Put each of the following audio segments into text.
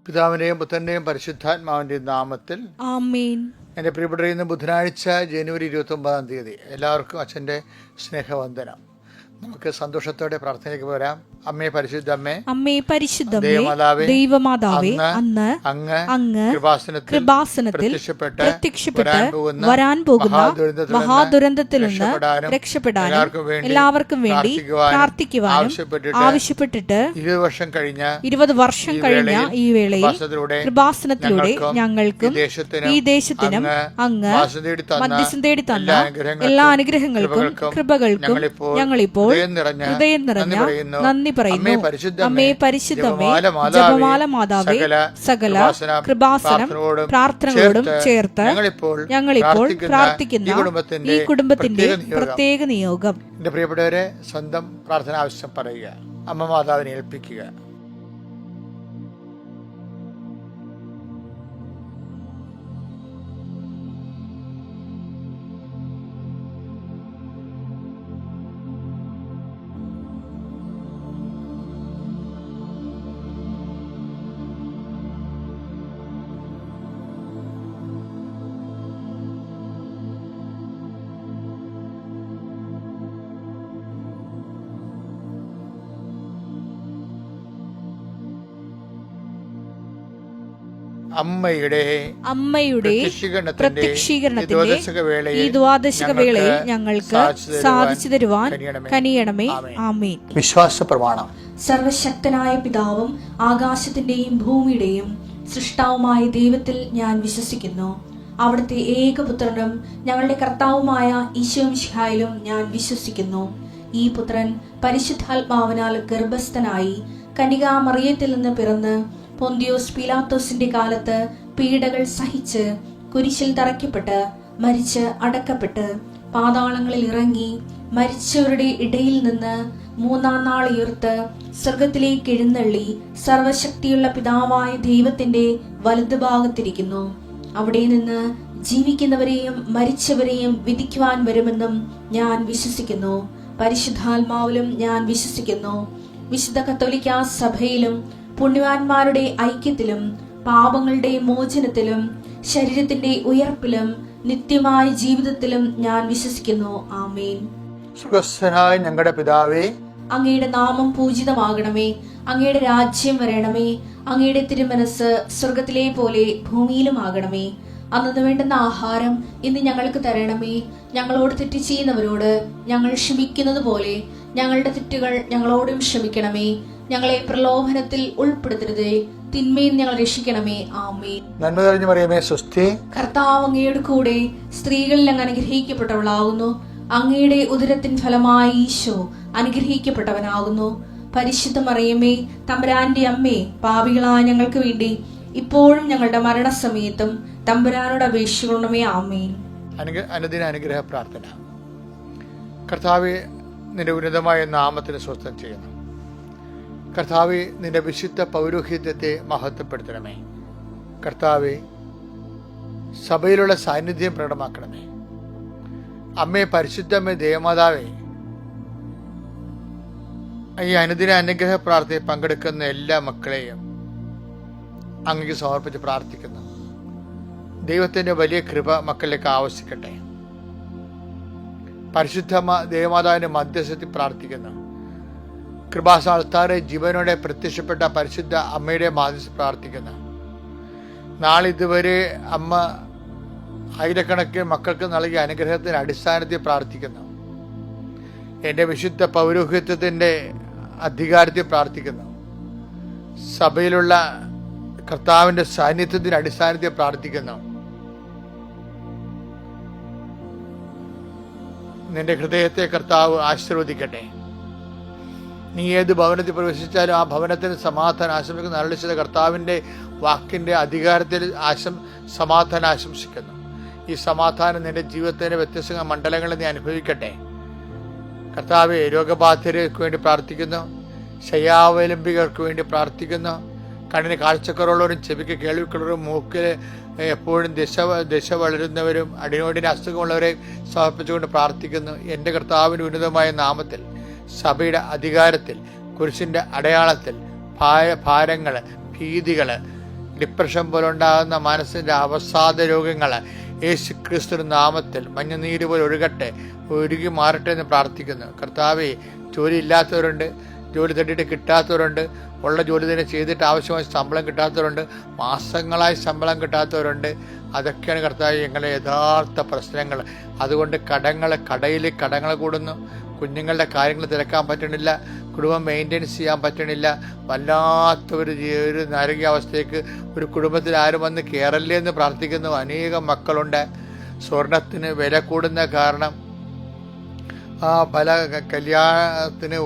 പിതാവിന്റെയും പുത്രന്റെയും പരിശുദ്ധാത്മാവിന്റെയും നാമത്തിൽ ആമേൻ. എൻ്റെ പ്രിയപ്പെട്ട ഇന്ന് ബുധനാഴ്ച ജനുവരി 29 എല്ലാവർക്കും അച്ഛൻ്റെ സ്നേഹവന്ദനം. നമുക്ക് സന്തോഷത്തോടെ പ്രാർത്ഥനയ്ക്ക് പോരാം. അമ്മേ പരിശുദ്ധമ്മേ, അമ്മേ പരിശുദ്ധമേ, ദൈവമാതാവേ, ദൈവമാതാവേ, അന്ന് അങ്ങ് കൃപാസനത്തിൽ പ്രത്യക്ഷപ്പെട്ട് വരാൻ പോകുന്ന മഹാദുരന്തത്തിൽ നിന്ന് രക്ഷപ്പെടാനും എല്ലാവർക്കും വേണ്ടി പ്രാർത്ഥിക്കുവാനും ആവശ്യപ്പെട്ടിട്ട് 20 വർഷം കഴിഞ്ഞ ഈ വേളയിൽ കൃപാസനത്തിലൂടെ ഞങ്ങൾക്കും ഈ ദേശത്തിനും അങ്ങ് മധ്യസ്ഥം തേടി തന്ന എല്ലാ അനുഗ്രഹങ്ങൾക്കും കൃപകൾക്കും ഞങ്ങളിപ്പോൾ ഹൃദയം നിറഞ്ഞ നന്ദി പറയുന്നു. അമ്മേ പരിശുദ്ധമേ, ജപമാല മാതാവേ, സകല കൃപാസനം പ്രാർത്ഥനകളോടും ചേർത്ത് ഞങ്ങളിപ്പോൾ പ്രാർത്ഥിക്കുന്ന ഈ കുടുംബത്തിന്റെ പ്രത്യേക നിയോഗം. എന്റെ പ്രിയപ്പെട്ടവരെ, സ്വന്തം പ്രാർത്ഥന ആവശ്യം പറയുക, അമ്മ മാതാവിനെ ഏൽപ്പിക്കുക. അമ്മയുടെ പ്രത്യക്ഷീകരണത്തിന്റെ ഈ ദ്വാദശക വേളയിൽ ഞങ്ങൾക്ക് സാധിച്ചു തരുവാൻ കനിയണമേ. ആമേൻ. വിശ്വാസ പ്രമാണം. സർവശക്തനായ പിതാവും ആകാശത്തിന്റെയും ഭൂമിയുടെയും സൃഷ്ടാവുമായ ദൈവത്തിൽ ഞാൻ വിശ്വസിക്കുന്നു. അവിടുത്തെ ഏകപുത്രനും ഞങ്ങളുടെ കർത്താവുമായ ഈശോ മിശിഹായിലും ഞാൻ വിശ്വസിക്കുന്നു. ഈ പുത്രൻ പരിശുദ്ധാത്മാവിനാൽ ഗർഭസ്ഥനായി കന്യകാമറിയത്തിൽ നിന്ന് പിറന്ന് പൊന്തിയോസ് പീലാത്തോസിന്റെ കാലത്ത് പീഡകൾ സഹിച്ച് കുരിശിൽ തറയ്ക്കപ്പെട്ട് മരിച്ച് അടക്കപ്പെട്ട് പാതാളങ്ങളിൽ ഇറങ്ങി മരിച്ചവരുടെ ഇടയിൽ നിന്ന് 3-ാം നാൾ ഉയർത്ത് സ്വർഗത്തിലേക്ക് എഴുന്നള്ളി സർവശക്തിയുള്ള പിതാവായ ദൈവത്തിന്റെ വലതുഭാഗത്തിരിക്കുന്നു. അവിടെ നിന്ന് ജീവിക്കുന്നവരെയും മരിച്ചവരെയും വിധിക്കുവാൻ വരുമെന്നും ഞാൻ വിശ്വസിക്കുന്നു. പരിശുദ്ധാത്മാവിലും ഞാൻ വിശ്വസിക്കുന്നു. വിശുദ്ധ കത്തോലിക്കാ സഭയിലും പുണ്യവാന്മാരുടെ ഐക്യത്തിലും പാപങ്ങളുടെ മോചനത്തിലും ശരീരത്തിന്റെ ഉയർപ്പിലും നിത്യമായ ജീവിതത്തിലും ഞാൻ വിശ്വസിക്കുന്നു. ആമേൻ. സ്വർഗ്ഗസ്ഥനായ ഞങ്ങളുടെ പിതാവേ, അങ്ങയുടെ നാമം പൂജിതമാകണമേ. അങ്ങയുടെ രാജ്യം വരണമേ. അങ്ങയുടെ തിരുമനസ് സ്വർഗത്തിലെ പോലെ ഭൂമിയിലും ആകണമേ. അന്നു വേണ്ടുന്ന ആഹാരം ഇന്ന് ഞങ്ങൾക്ക് തരണമേ. ഞങ്ങളോട് തെറ്റ് ചെയ്യുന്നവരോട് ഞങ്ങൾ ക്ഷമിക്കുന്നത് പോലെ ഞങ്ങളുടെ തെറ്റുകൾ ഞങ്ങളോടും ക്ഷമിക്കണമേ. ഞങ്ങളെ പ്രലോഭനത്തിൽ ഉൾപ്പെടുത്തരുതേ, തിന്മയിൽ ഞങ്ങൾ രക്ഷിക്കണമേ. ആമേൻ. നന്മ നിറഞ്ഞ മറിയമേ, സ്വസ്തി. കർത്താവ് അങ്ങയുടെ കൂടെ സ്ത്രീകളിൽ അങ്ങ് അനുഗ്രഹിക്കപ്പെട്ടവളാകുന്നു. അങ്ങയുടെ ഉദരത്തിൻ ഫലമായി ഈശോ അനുഗ്രഹിക്കപ്പെട്ടവനാകുന്നു. പരിശുദ്ധ മറിയമേ, തമ്പുരാന്റെ അമ്മേ, പാപികളായ ഞങ്ങൾക്ക് വേണ്ടി ഇപ്പോഴും ഞങ്ങളുടെ മരണസമയത്തും തമ്പുരാനോട് അപേക്ഷിക്കണമേ. ആമേൻ. അനുദിന അനുഗ്രഹ പ്രാർത്ഥന. കർത്താവേ, നിന്റെ ഉന്നതമായ നാമത്തിന് സ്വസ്ഥം ചെയ്യുന്നു. കർത്താവേ, നിന്റെ വിശുദ്ധ പൗരോഹിത്യത്തെ മഹത്വപ്പെടുത്തണമേ. കർത്താവേ, സഭയിലുള്ള സാന്നിധ്യം പ്രകടമാക്കണമേ. അമ്മേ പരിശുദ്ധമ്മേ, ദേവമാതാവേ, ഈ അനുദിന അനുഗ്രഹ പ്രാർത്ഥനയിൽ പങ്കെടുക്കുന്ന എല്ലാ മക്കളെയും അങ്ങേക്ക് സമർപ്പിച്ച് പ്രാർത്ഥിക്കുന്നു. ദൈവത്തിന്റെ വലിയ കൃപ മക്കളിലേക്ക് ആവശ്യിക്കട്ടെ. പരിശുദ്ധ ദേവമാതാവിന്റെ മധ്യസ്ഥത്തിൽ പ്രാർത്ഥിക്കുന്നു. കൃപാസ്ഥാനത്താറെ ജീവനോടെ പ്രത്യക്ഷപ്പെട്ട പരിശുദ്ധ അമ്മയുടെ മാധ്യസ്ഥ പ്രാർത്ഥിക്കുന്നു. നാളിതുവരെ അമ്മ ആയിരക്കണക്കിന് മക്കൾക്ക് നൽകിയ അനുഗ്രഹത്തിന്റെ അടിസ്ഥാനത്തിൽ പ്രാർത്ഥിക്കുന്നു. എൻ്റെ വിശുദ്ധ പൗരോഹിത്യത്തിൻ്റെ അധികാരത്തിൽ പ്രാർത്ഥിക്കുന്നു. സഭയിലുള്ള കർത്താവിൻ്റെ സാന്നിധ്യത്തിന്റെ അടിസ്ഥാനത്തിൽ പ്രാർത്ഥിക്കുന്നു. നിന്റെ ഹൃദയത്തെ കർത്താവ് ആശീർവദിക്കട്ടെ. നീ ഏത് ഭവനത്തിൽ പ്രവേശിച്ചാലും ആ ഭവനത്തിന് സമാധാനം ആശംസിക്കുന്ന അരുളിച്ചത് കർത്താവിൻ്റെ വാക്കിൻ്റെ അധികാരത്തിൽ സമാധാനം ആശംസിക്കുന്നു. ഈ സമാധാനം നിന്റെ ജീവിതത്തിൻ്റെ വ്യത്യസ്ത മണ്ഡലങ്ങളിൽ നീ അനുഭവിക്കട്ടെ. കർത്താവെ, രോഗബാധിതർക്ക് വേണ്ടി പ്രാർത്ഥിക്കുന്നു. ശയ്യാവലംബികർക്ക് വേണ്ടി പ്രാർത്ഥിക്കുന്നു. കണ്ണിന് കാഴ്ചക്കുറവുള്ളവരും ചെവിക്ക് കേൾവിക്കുള്ളവരും മൂക്കിൽ എപ്പോഴും ദശ വളരുന്നവരും അടിനോടിന് അസുഖമുള്ളവരെ സമർപ്പിച്ചുകൊണ്ട് പ്രാർത്ഥിക്കുന്നു. എൻ്റെ കർത്താവിൻ്റെ ഉന്നതമായ നാമത്തിൽ സഭയുടെ അധികാരത്തിൽ കുരിശിൻ്റെ അടയാളത്തിൽ ഭാരങ്ങൾ ഭീതികൾ ഡിപ്രഷൻ പോലെ ഉണ്ടാകുന്ന മനസ്സിൻ്റെ അവസാദ രോഗങ്ങൾ യേശു ക്രിസ്തു നാമത്തിൽ മഞ്ഞുനീര് പോലെ ഒഴുകട്ടെ, ഒഴുകി മാറട്ടെ എന്ന് പ്രാർത്ഥിക്കുന്നു. കർത്താവേ, ജോലി ഇല്ലാത്തവരുണ്ട്, ജോലി തട്ടിയിട്ട് കിട്ടാത്തവരുണ്ട്, ഉള്ള ജോലി തന്നെ ചെയ്തിട്ട് ആവശ്യമായ ശമ്പളം കിട്ടാത്തവരുണ്ട്, മാസങ്ങളായി ശമ്പളം കിട്ടാത്തവരുണ്ട്. അതൊക്കെയാണ് കർത്താവ് ഞങ്ങളുടെ യഥാർത്ഥ പ്രശ്നങ്ങൾ. അതുകൊണ്ട് കടയിൽ കടങ്ങൾ കൂടുന്നു, കുഞ്ഞുങ്ങളുടെ കാര്യങ്ങൾ തിരക്കാൻ പറ്റണില്ല, കുടുംബം മെയിൻറ്റെയിൻസ് ചെയ്യാൻ പറ്റണില്ല. വല്ലാത്തൊരു നാരകീയാവസ്ഥയ്ക്ക് ഒരു കുടുംബത്തിൽ ആരും വന്ന് കയറല്ലേ എന്ന് പ്രാർത്ഥിക്കുന്നു അനേകം മക്കളുണ്ട്. സ്വർണത്തിന് വില കൂടുന്ന കാരണം പല കല്യാണത്തിന്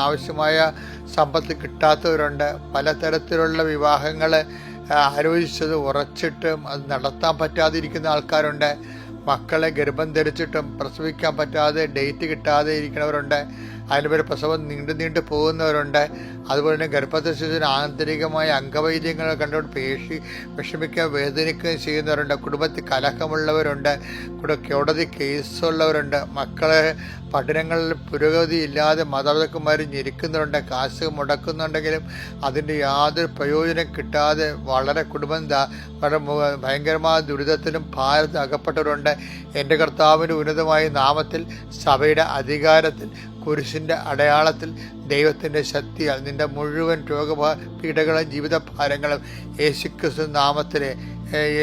ആവശ്യമായ സമ്പത്ത് കിട്ടാത്തവരുണ്ട്. പലതരത്തിലുള്ള വിവാഹങ്ങൾ ആലോചിച്ചത് ഉറച്ചിട്ടും അത് നടത്താൻ പറ്റാതിരിക്കുന്ന ആൾക്കാരുണ്ട്. മക്കളെ ഗർഭം ധരിച്ചിട്ടും പ്രസവിക്കാൻ പറ്റാതെ ഡേറ്റ് കിട്ടാതെ ഇരിക്കുന്നവരുണ്ട്. അതിനുപരി പ്രസവം നീണ്ടു പോകുന്നവരുണ്ട്. അതുപോലെ തന്നെ ഗർഭസ്ഥിതിന് ആന്തരികമായ അംഗവൈദ്യങ്ങൾ കണ്ടുകൊണ്ട് വിഷമിക്കുക വേദനിക്കുകയും ചെയ്യുന്നവരുണ്ട്. കുടുംബത്തിൽ കലഹമുള്ളവരുണ്ട്, കോടതി കേസുള്ളവരുണ്ട്. മക്കളെ പഠനങ്ങളിൽ പുരോഗതി ഇല്ലാതെ മാതാപിതാക്കന്മാർ ഞെരുക്കുന്നവരുണ്ട്. കാശ് മുടക്കുന്നുണ്ടെങ്കിലും അതിൻ്റെ യാതൊരു പ്രയോജനം കിട്ടാതെ വളരെ കുടുംബം വളരെ ഭയങ്കരമായ ദുരിതത്തിലും ഭാരത്തിൽ അകപ്പെട്ടവരുണ്ട്. എൻ്റെ കർത്താവിൻ്റെ ഉന്നതമായ നാമത്തിൽ, സഭയുടെ അധികാരത്തിൽ, കുരിശിൻ്റെ അടയാളത്തിൽ, ദൈവത്തിൻ്റെ ശക്തിയാൽ നിൻ്റെ മുഴുവൻ രോഗപീഠകളും ജീവിതഭാരങ്ങളും യേശുക്രിസ്തു നാമത്തിൽ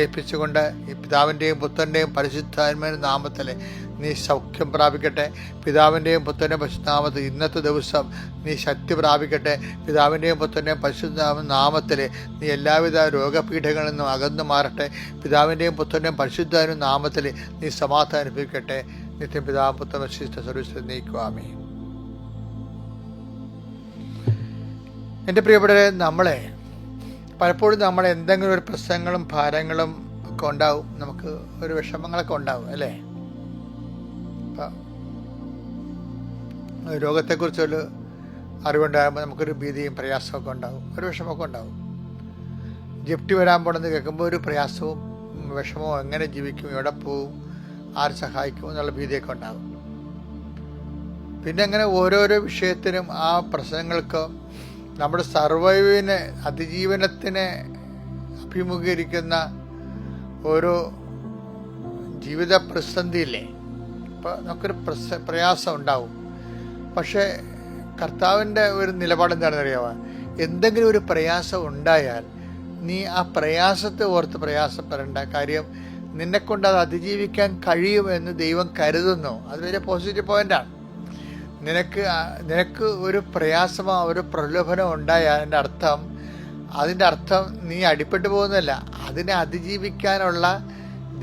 ഏൽപ്പിച്ചുകൊണ്ട് പിതാവിൻ്റെയും പുത്രൻ്റെയും പരിശുദ്ധാത്മാവിൻ്റെ നാമത്തിൽ നീ സൗഖ്യം പ്രാപിക്കട്ടെ. പിതാവിൻ്റെയും പുത്രൻ്റെയും പരിശുദ്ധനാമത്തിൽ ഇന്നത്തെ ദിവസം നീ ശക്തി പ്രാപിക്കട്ടെ. പിതാവിൻ്റെയും പുത്രൻ്റെയും പരിശുദ്ധ നാമത്തിൽ നീ എല്ലാവിധ രോഗപീഠങ്ങളിൽ നിന്നും അകന്നു മാറട്ടെ. പിതാവിൻ്റെയും പുത്രൻ്റെയും പരിശുദ്ധ നാമത്തിൽ നീ സമാധാനം അനുഭവിക്കട്ടെ. നിത്യം പിതാവ് പുത്ര പരിശുദ്ധ സർവ്വീസ് നീക്കുവാമേ. എൻ്റെ പ്രിയപ്പെട്ടവരെ, പലപ്പോഴും നമ്മൾ എന്തെങ്കിലും ഒരു പ്രശ്നങ്ങളും ഭാരങ്ങളും ഒക്കെ ഉണ്ടാവും, നമുക്ക് ഒരു വിഷമങ്ങളൊക്കെ ഉണ്ടാവും അല്ലേ. രോഗത്തെക്കുറിച്ചൊരു അറിവുണ്ടാകുമ്പോൾ നമുക്കൊരു ഭീതിയും പ്രയാസമൊക്കെ ഉണ്ടാകും, ഒരു വിഷമമൊക്കെ ഉണ്ടാകും. ജപ്തി വരാൻ പോണെന്ന് കേൾക്കുമ്പോൾ ഒരു പ്രയാസവും വിഷമവും, എങ്ങനെ ജീവിക്കും, എവിടെ പോവും, ആര് സഹായിക്കും എന്നുള്ള ഭീതിയൊക്കെ ഉണ്ടാകും. പിന്നെ അങ്ങനെ ഓരോരോ വിഷയത്തിനും ആ പ്രശ്നങ്ങൾക്ക് നമ്മുടെ അതിജീവനത്തിന് അഭിമുഖീകരിക്കുന്ന ഓരോ ജീവിത പ്രതിസന്ധിയില്ലേ, അപ്പോൾ നമുക്കൊരു പ്രയാസം ഉണ്ടാവും. പക്ഷേ കർത്താവിൻ്റെ ഒരു നിലപാട് എന്താണെന്ന് അറിയാമോ? എന്തെങ്കിലും ഒരു പ്രയാസം ഉണ്ടായാൽ നീ ആ പ്രയാസത്തെ ഓർത്ത് പ്രയാസപ്പെടേണ്ട. കാര്യം നിന്നെക്കൊണ്ട് അത് അതിജീവിക്കാൻ കഴിയുമെന്ന് ദൈവം കരുതുന്നു. അത് വലിയ പോസിറ്റീവ് പോയിൻ്റാണ്. നിനക്ക് ഒരു പ്രയാസമോ ഒരു പ്രലോഭനം ഉണ്ടായാൽ അതിൻ്റെ അർത്ഥം നീ അടിപ്പെട്ടു പോകുന്നതല്ല. അതിനെ അതിജീവിക്കാനുള്ള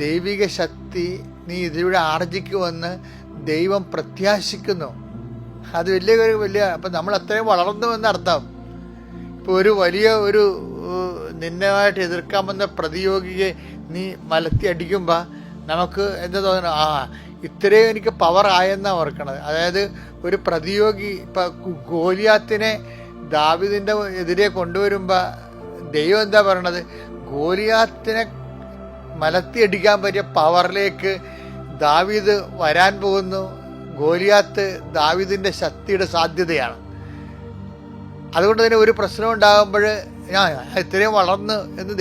ദൈവിക ശക്തി നീ ഇതിലൂടെ ആർജിക്കുമെന്ന് ദൈവം പ്രത്യാശിക്കുന്നു. അത് വലിയ അപ്പം നമ്മൾ അത്രയും വളർന്നു എന്നർത്ഥം. ഇപ്പോൾ ഒരു നിന്നമായിട്ട് എതിർക്കാമെന്ന പ്രതിയോഗിയെ നീ മലത്തി അടിക്കുമ്പോൾ നമുക്ക് എന്താ തോന്നുന്നത്, ഇത്രയും എനിക്ക് പവർ ആയെന്നാണ് ഓർക്കണത്. അതായത് ഒരു പ്രതിയോഗി ഇപ്പം ഗോലിയാത്തിനെ ദാവീദിൻ്റെ എതിരെ കൊണ്ടുവരുമ്പോൾ ദൈവം എന്താ പറയണത്? ഗോലിയാത്തിനെ മലത്തിയടിക്കാൻ പറ്റിയ പവറിലേക്ക് ദാവീദ് വരാൻ പോകുന്നു. ഗോലിയാത്ത് ദാവീദിൻ്റെ ശക്തിയുടെ സാധ്യതയാണ്. അതുകൊണ്ട് തന്നെ ഒരു പ്രശ്നം ഉണ്ടാകുമ്പോൾ ഞാൻ ഇത്രയും വളർന്ന് എന്ന്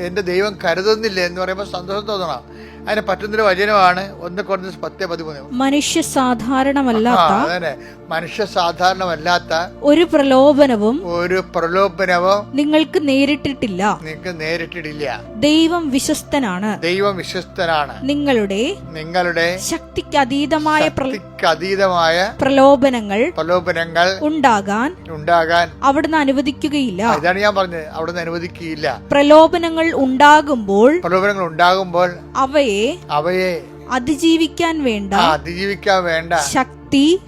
എൻ്റെ ദൈവം കരുതുന്നില്ല എന്ന് പറയുമ്പോൾ സന്തോഷം തോന്നണം. അതിന് പറ്റുന്നൊരു വചനമാണ് 1 കൊരിന്ത്യർ 10:13. മനുഷ്യ സാധാരണമല്ലാത്ത ഒരു പ്രലോഭനവും നിങ്ങൾക്ക് നേരിട്ടിട്ടില്ല. ദൈവം വിശ്വസ്തനാണ്. നിങ്ങളുടെ ശക്തിക്ക് അതീതമായ പ്രലോഭനങ്ങൾ ഉണ്ടാകാൻ അവിടുന്ന് അനുവദിക്കുകയില്ല. ഇതാണ് ഞാൻ പറഞ്ഞത്, അവിടുന്ന് അനുവദിക്കുകയില്ല. പ്രലോഭനങ്ങൾ ഉണ്ടാകുമ്പോൾ അവയെ അതിജീവിക്കാൻ വേണ്ട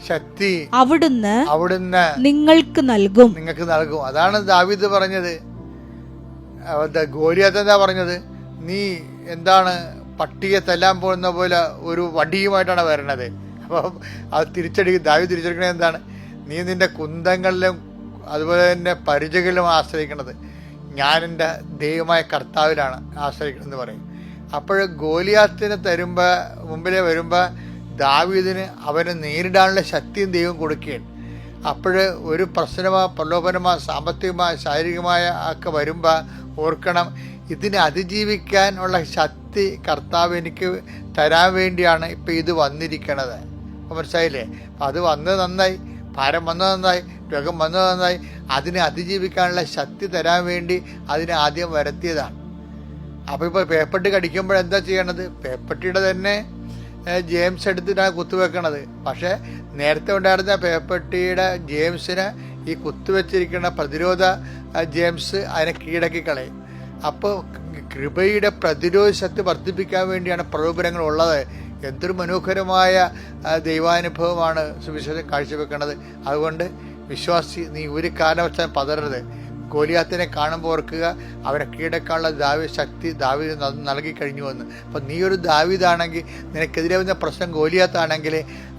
ശക്തി അവിടുന്ന് നിങ്ങൾക്ക് നൽകും. അതാണ് ദാവീദ് പറഞ്ഞത്. ഗോലിയാത്ത് എന്താ പറഞ്ഞത്? നീ എന്താണ് പട്ടിയെ തല്ലാൻ പോകുന്ന പോലെ ഒരു വടിയുമായിട്ടാണ് വരണത്. അപ്പം അത് ദാവീദ് തിരിച്ചടിക്കണത് എന്താണ്? നീ നിന്റെ കുന്തങ്ങളിലും അതുപോലെ തന്നെ പരിചകളിലും ആശ്രയിക്കണത്. ഞാൻ എൻ്റെ ദൈവമായ കർത്താവിലാണ് ആശ്രയിക്കണമെന്ന് പറയും. അപ്പോൾ ഗോലിയാത്തിനെ മുമ്പിലെ വരുമ്പോൾ ദാവീദിന് അവനെ നേരിടാനുള്ള ശക്തിയും ദൈവം കൊടുക്കുകയാണ്. അപ്പോൾ ഒരു പ്രശ്നമോ പ്രലോഭനമോ സാമ്പത്തികമായ ശാരീരികമായ ഒക്കെ വരുമ്പോൾ ഓർക്കണം, ഇതിനെ അതിജീവിക്കാനുള്ള ശക്തി കർത്താവ് എനിക്ക് തരാൻ വേണ്ടിയാണ് ഇപ്പം ഇത് വന്നിരിക്കണത്. അപ്പം മനസ്സിലായില്ലേ? അപ്പം അത് വന്നത് നന്നായി, ഭാരം വന്നത് നന്നായി, രോഗം വന്നത് നന്നായി. അതിനെ അതിജീവിക്കാനുള്ള ശക്തി തരാൻ വേണ്ടി അതിനെ ആദ്യം വരുത്തിയതാണ്. അപ്പോൾ ഇപ്പോൾ പേപ്പട്ടി കടിക്കുമ്പോഴെന്താ ചെയ്യണത്? പേപ്പട്ടിയുടെ തന്നെ ജെയിംസ് എടുത്തിട്ടാണ് കുത്തുവെക്കണത്. പക്ഷേ നേരത്തെ ഉണ്ടായിരുന്ന പേപ്പട്ടിയുടെ ജെയിംസിന് ഈ കുത്തുവെച്ചിരിക്കുന്ന പ്രതിരോധ ജെയിംസ് അതിനെ കീഴടക്കി കളയും. അപ്പോൾ കൃപയുടെ പ്രതിരോധ ശക്തി വർദ്ധിപ്പിക്കാൻ വേണ്ടിയാണ് പ്രലോഭനങ്ങൾ ഉള്ളത്. എന്തൊരു മനോഹരമായ ദൈവാനുഭവമാണ് സുവിശേഷം കാഴ്ചവെക്കുന്നത്. അതുകൊണ്ട് വിശ്വാസി, നീ ഒരു കാരണവശാലും പതറരുത്. ഗോലിയാത്തിനെ കാണുമ്പോൾ ഓർക്കുക, അവനെ കീഴടക്കാനുള്ള ശക്തി ദാവീദ് നൽകി കഴിഞ്ഞുവെന്ന്. അപ്പം നീ ഒരു ദാവീദാണെങ്കിൽ, നിനക്കെതിരെ വന്ന പ്രശ്നം ഗോലിയാത്താണെങ്കിൽ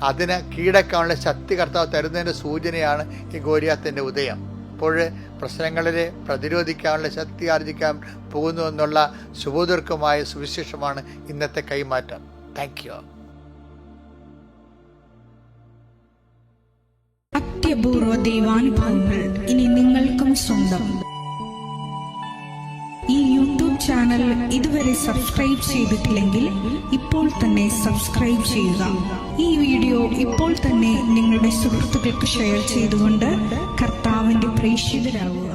അതിനെ കീഴടക്കാനുള്ള ശക്തി കർത്താവ് തരുന്നതിൻ്റെ സൂചനയാണ് ഈ ഗോലിയാത്തിൻ്റെ ഉദയം. അപ്പോൾ പ്രശ്നങ്ങളിലെ പ്രതിരോധിക്കാനുള്ള ശക്തി ആർജിക്കാൻ പോകുന്നു എന്നുള്ള സുബോധർക്കമായ സുവിശേഷമാണ് ഇന്നത്തെ കൈമാറ്റം. Thank you. അത്യപൂർവ ദൈവാനുഭവങ്ങൾ ഇനി നിങ്ങൾക്കും സ്വന്തം. ഈ യൂട്യൂബ് ചാനൽ ഇതുവരെ സബ്സ്ക്രൈബ് ചെയ്തിട്ടില്ലെങ്കിൽ ഇപ്പോൾ തന്നെ സബ്സ്ക്രൈബ് ചെയ്യുക. ഈ വീഡിയോ ഇപ്പോൾ തന്നെ നിങ്ങളുടെ സുഹൃത്തുക്കൾക്ക് ഷെയർ ചെയ്തുകൊണ്ട് കർത്താവിന്റെ പ്രേക്ഷിതരാകുക.